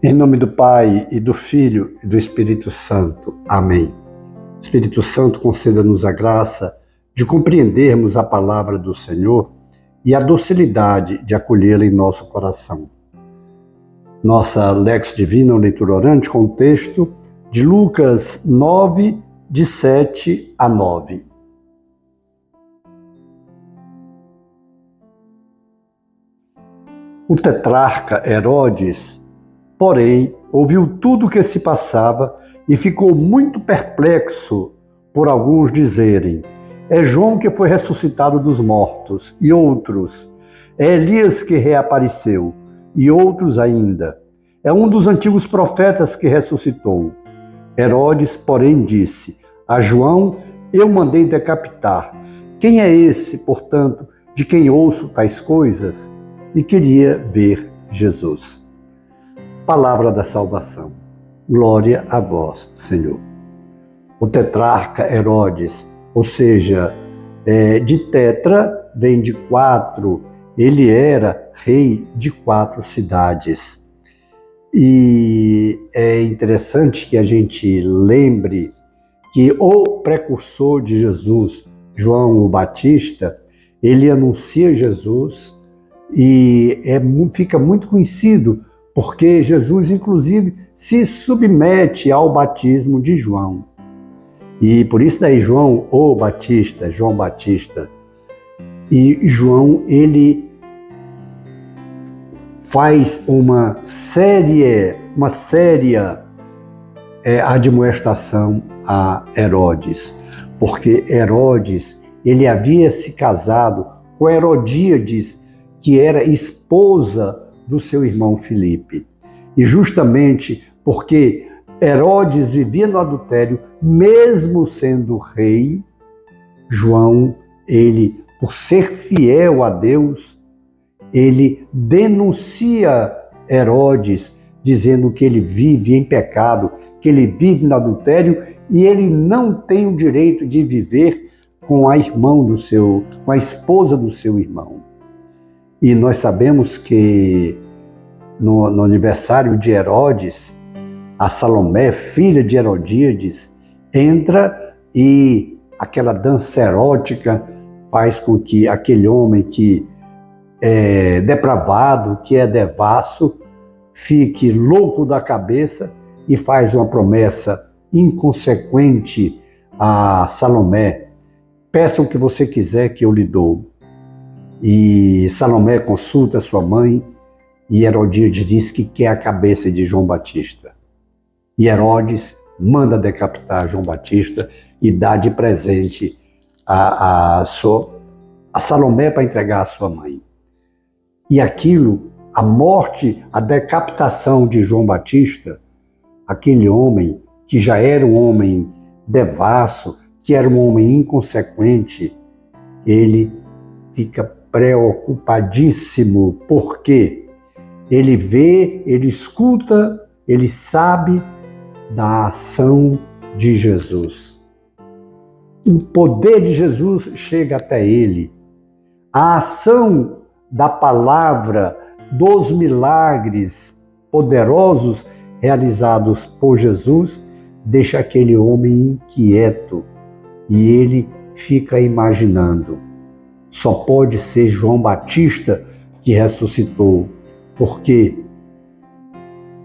Em nome do Pai, e do Filho, e do Espírito Santo. Amém. Espírito Santo, conceda-nos a graça de compreendermos a palavra do Senhor e a docilidade de acolhê-la em nosso coração. Nossa Lex Divina, leitura orante, com o texto de Lucas 9, de 7 a 9. O tetrarca Herodes, porém, ouviu tudo o que se passava e ficou muito perplexo por alguns dizerem: é João que foi ressuscitado dos mortos, e outros: é Elias que reapareceu, e outros ainda: é um dos antigos profetas que ressuscitou. Herodes, porém, disse: a João eu mandei decapitar. Quem é esse, portanto, de quem ouço tais coisas? E queria ver Jesus. Palavra da salvação. Glória a vós, Senhor. O tetrarca Herodes, ou seja, de tetra vem de 4, ele era rei de 4 cidades. E é interessante que a gente lembre que o precursor de Jesus, João o Batista, ele anuncia Jesus e fica muito conhecido porque Jesus, inclusive, se submete ao batismo de João. E por isso daí João o Batista, João Batista. E João, ele faz uma séria admoestação a Herodes, porque Herodes, ele havia se casado com Herodíades, que era esposa do seu irmão Filipe. E justamente porque Herodes vivia no adultério, mesmo sendo rei, João, ele, por ser fiel a Deus, ele denuncia Herodes, dizendo que ele vive em pecado, que ele vive no adultério e ele não tem o direito de viver com a esposa do seu irmão. E nós sabemos que no aniversário de Herodes, a Salomé, filha de Herodíades, entra e aquela dança erótica faz com que aquele homem que é depravado, que é devasso, fique louco da cabeça e faz uma promessa inconsequente a Salomé: peça o que você quiser que eu lhe dou. E Salomé consulta sua mãe e Herodíades diz que quer a cabeça de João Batista. E Herodes manda decapitar João Batista e dá de presente a Salomé para entregar à sua mãe. E aquilo, a morte, a decapitação de João Batista, aquele homem que já era um homem devasso, que era um homem inconsequente, ele fica preocupadíssimo, porque ele vê, ele escuta, ele sabe da ação de Jesus. O poder de Jesus chega até ele. A ação da palavra, dos milagres poderosos realizados por Jesus, deixa aquele homem inquieto e ele fica imaginando: só pode ser João Batista que ressuscitou, porque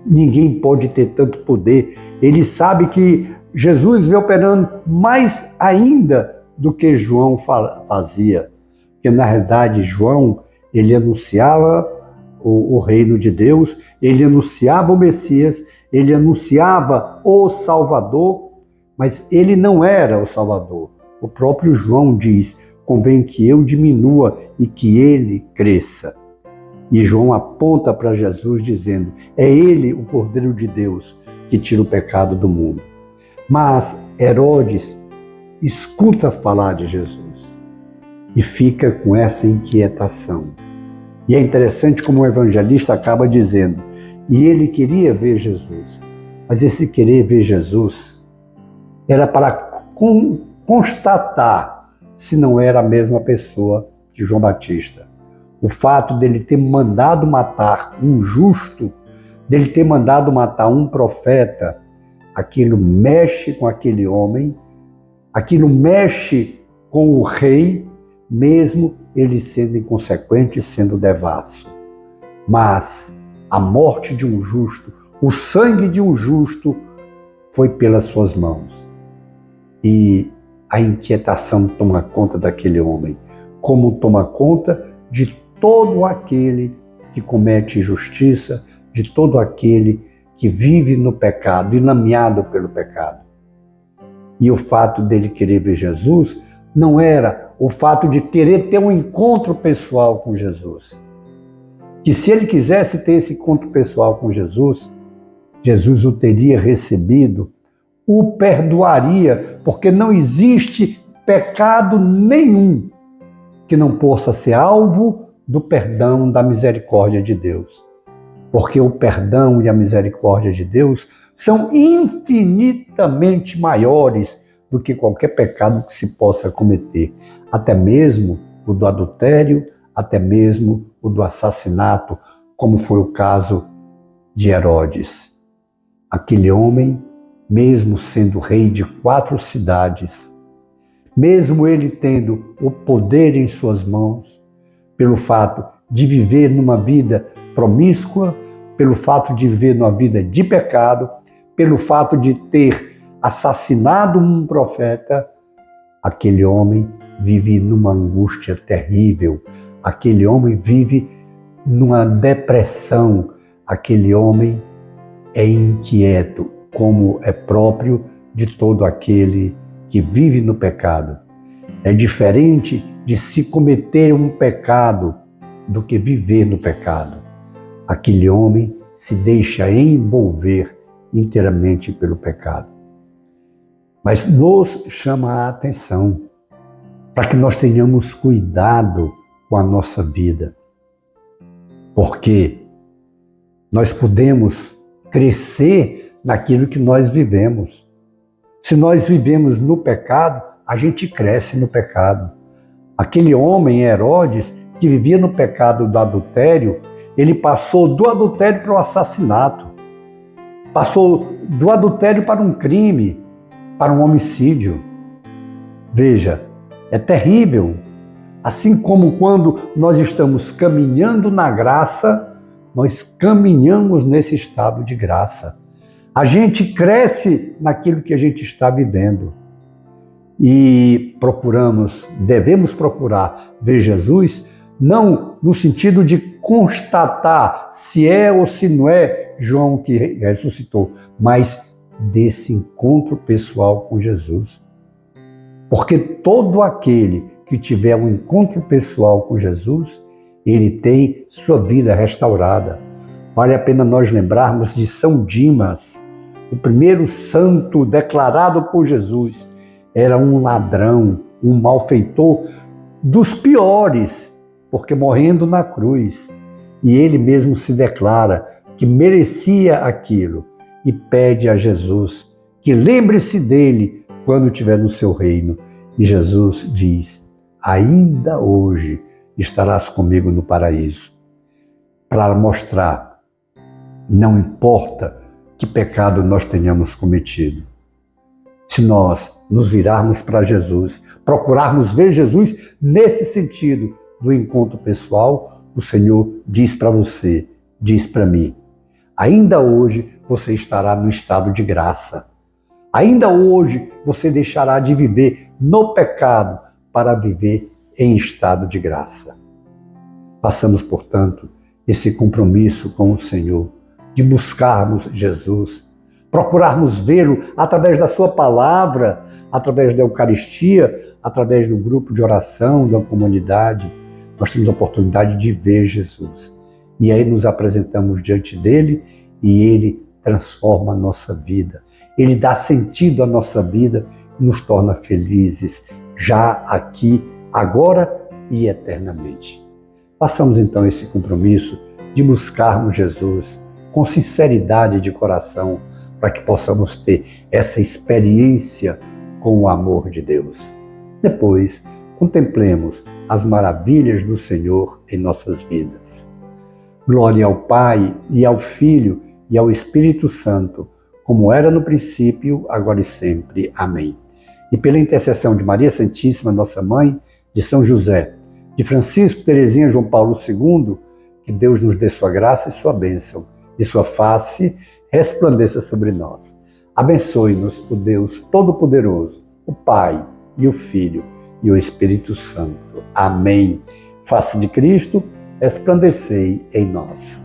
ninguém pode ter tanto poder. Ele sabe que Jesus vem operando mais ainda do que João fazia, porque na realidade João, ele anunciava o reino de Deus, ele anunciava o Messias, ele anunciava o Salvador, mas ele não era o Salvador. O próprio João diz: convém que eu diminua e que ele cresça. E João aponta para Jesus dizendo: é ele o Cordeiro de Deus que tira o pecado do mundo. Mas Herodes escuta falar de Jesus e fica com essa inquietação. E é interessante como o evangelista acaba dizendo: e ele queria ver Jesus. Mas esse querer ver Jesus era para constatar se não era a mesma pessoa que João Batista. O fato dele ter mandado matar um justo dele ter mandado matar um profeta, aquilo mexe com aquele homem, aquilo mexe com o rei, mesmo ele sendo inconsequente, sendo devasso. Mas a morte de um justo, o sangue de um justo foi pelas suas mãos. E a inquietação toma conta daquele homem, como toma conta de todo aquele que comete injustiça, de todo aquele que vive no pecado, enlameado pelo pecado. E o fato dele querer ver Jesus não era o fato de querer ter um encontro pessoal com Jesus. Que se ele quisesse ter esse encontro pessoal com Jesus, Jesus o teria recebido, o perdoaria, porque não existe pecado nenhum que não possa ser alvo do perdão, da misericórdia de Deus. Porque o perdão e a misericórdia de Deus são infinitamente maiores do que qualquer pecado que se possa cometer, até mesmo o do adultério, até mesmo o do assassinato, como foi o caso de Herodes. Aquele homem, mesmo sendo rei de 4 cidades, mesmo ele tendo o poder em suas mãos, pelo fato de viver numa vida promíscua, pelo fato de viver numa vida de pecado, pelo fato de ter assassinado um profeta, aquele homem vive numa angústia terrível, aquele homem vive numa depressão, aquele homem é inquieto, como é próprio de todo aquele que vive no pecado. É diferente de se cometer um pecado do que viver no pecado. Aquele homem se deixa envolver inteiramente pelo pecado. Mas nos chama a atenção para que nós tenhamos cuidado com a nossa vida, porque nós podemos crescer naquilo que nós vivemos. Se nós vivemos no pecado, a gente cresce no pecado. Aquele homem, Herodes, que vivia no pecado do adultério, ele passou do adultério para o assassinato, passou do adultério para um crime, para um homicídio. Veja, é terrível. Assim como quando nós estamos caminhando na graça, nós caminhamos nesse estado de graça. A gente cresce naquilo que a gente está vivendo. E devemos procurar ver Jesus, não no sentido de constatar se é ou se não é João que ressuscitou, mas desse encontro pessoal com Jesus. Porque todo aquele que tiver um encontro pessoal com Jesus, ele tem sua vida restaurada. Vale a pena nós lembrarmos de São Dimas, o primeiro santo declarado por Jesus. Era um ladrão, um malfeitor dos piores, porque morrendo na cruz. E ele mesmo se declara que merecia aquilo e pede a Jesus que lembre-se dele quando estiver no seu reino. E Jesus diz: ainda hoje estarás comigo no paraíso. Para mostrar, não importa que pecado nós tenhamos cometido. Se nós nos virarmos para Jesus, procurarmos ver Jesus nesse sentido do encontro pessoal, o Senhor diz para você, diz para mim, ainda hoje você estará no estado de graça. Ainda hoje você deixará de viver no pecado para viver em estado de graça. Passamos, portanto, esse compromisso com o Senhor de buscarmos Jesus, procurarmos vê-lo através da sua palavra, através da Eucaristia, através do grupo de oração, da comunidade. Nós temos a oportunidade de ver Jesus. E aí nos apresentamos diante dele e ele transforma a nossa vida. Ele dá sentido à nossa vida e nos torna felizes, já aqui, agora e eternamente. Façamos então esse compromisso de buscarmos Jesus com sinceridade de coração, para que possamos ter essa experiência com o amor de Deus. Depois, contemplemos as maravilhas do Senhor em nossas vidas. Glória ao Pai, e ao Filho, e ao Espírito Santo, como era no princípio, agora e sempre. Amém. E pela intercessão de Maria Santíssima, nossa Mãe, de São José, de Francisco, Teresinha, João Paulo II, que Deus nos dê sua graça e sua bênção, e sua face resplandeça sobre nós. Abençoe-nos o Deus Todo-Poderoso, o Pai e o Filho e o Espírito Santo. Amém. Face de Cristo, resplandecei em nós.